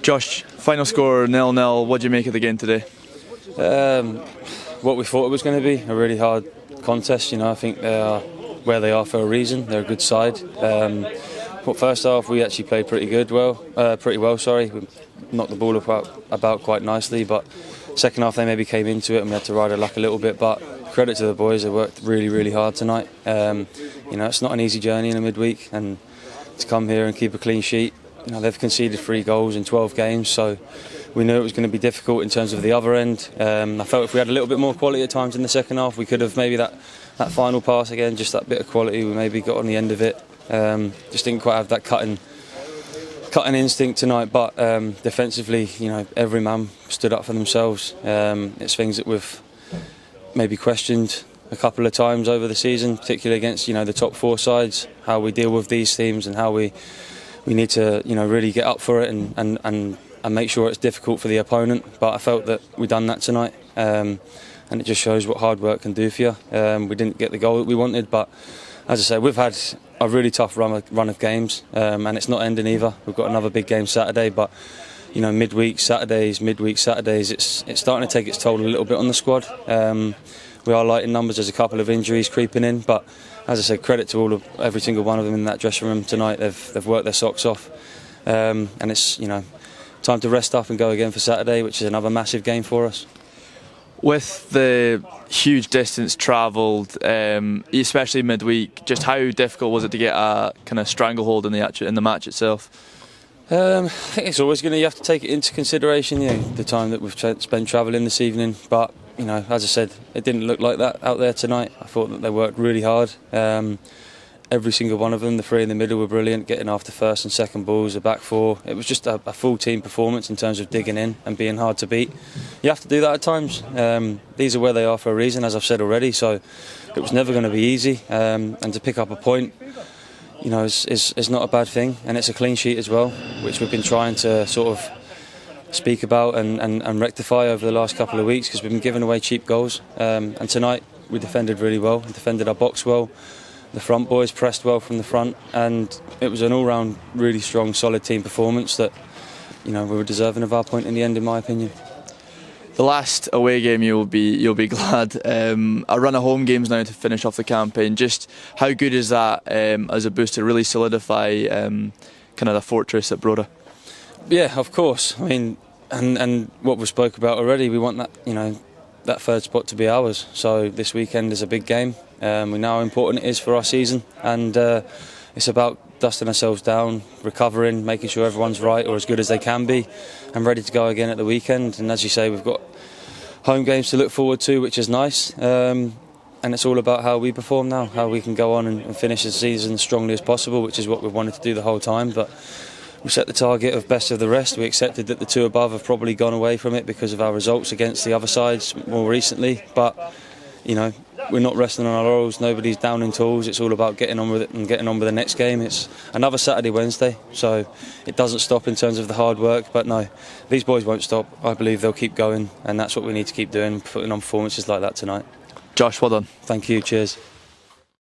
Josh, final score 0-0. What do you make of the game today? What we thought it was going to be, a really hard contest. I think they are where they are for a reason. They're a good side. But first half we actually played pretty well. We knocked the ball about quite nicely, but second half they maybe came into it and we had to ride our luck a little bit. But credit to the boys, they worked really hard tonight. It's not an easy journey in a midweek, and to come here and keep a clean sheet. They've conceded 3 goals in 12 games, so we knew it was going to be difficult in terms of the other end. I felt if we had a little bit more quality at times in the second half, we could have maybe that final pass again, just that bit of quality we maybe got on the end of it. Just didn't quite have that cutting instinct tonight, but defensively, every man stood up for themselves. It's things that we've maybe questioned a couple of times over the season, particularly against the top 4 sides, how we deal with these teams and how we need to really get up for it and make sure it's difficult for the opponent. But I felt that we done that tonight, and it just shows what hard work can do for you. We didn't get the goal that we wanted, but as I say, we've had a really tough run of games, and it's not ending either. We've got another big game Saturday, but midweek Saturdays, it's starting to take its toll a little bit on the squad. We are light in numbers. There's a couple of injuries creeping in, but as I said, credit to every single one of them in that dressing room tonight. They've worked their socks off, and it's time to rest up and go again for Saturday, which is another massive game for us. With the huge distance travelled, especially midweek, just how difficult was it to get a kind of stranglehold in the match itself? I think it's always you have to take it into consideration, the time that we've spent travelling this evening. But as I said, it didn't look like that out there tonight. I thought that they worked really hard. Every single one of them, the 3 in the middle were brilliant, getting after first and second balls, the back 4. It was just a full team performance in terms of digging in and being hard to beat. You have to do that at times. These are where they are for a reason, as I've said already, so it was never going to be easy. And to pick up a point, is not a bad thing, and it's a clean sheet as well, which we've been trying to sort of speak about and rectify over the last couple of weeks, because we've been giving away cheap goals. And tonight we defended really well, we defended our box well. The front boys pressed well from the front, and it was an all-round really strong, solid team performance that we were deserving of our point in the end, in my opinion. The last away game you'll be glad. A run of home games now to finish off the campaign. Just how good is that as a boost to really solidify kind of the fortress at Broda? Yeah, of course. I mean, and what we spoke about already, we want that that 3rd spot to be ours. So this weekend is a big game. We know how important it is for our season, and it's about dusting ourselves down, recovering, making sure everyone's right or as good as they can be, and ready to go again at the weekend. And as you say, we've got home games to look forward to, which is nice. And it's all about how we perform now, how we can go on and finish the season as strongly as possible, which is what we've wanted to do the whole time. But we set the target of best of the rest. We accepted that the 2 above have probably gone away from it because of our results against the other sides more recently. But we're not resting on our laurels. Nobody's down in tools. It's all about getting on with it and getting on with the next game. It's another Saturday, Wednesday, so it doesn't stop in terms of the hard work. But no, these boys won't stop. I believe they'll keep going, and that's what we need to keep doing, putting on performances like that tonight. Josh, well done. Thank you. Cheers.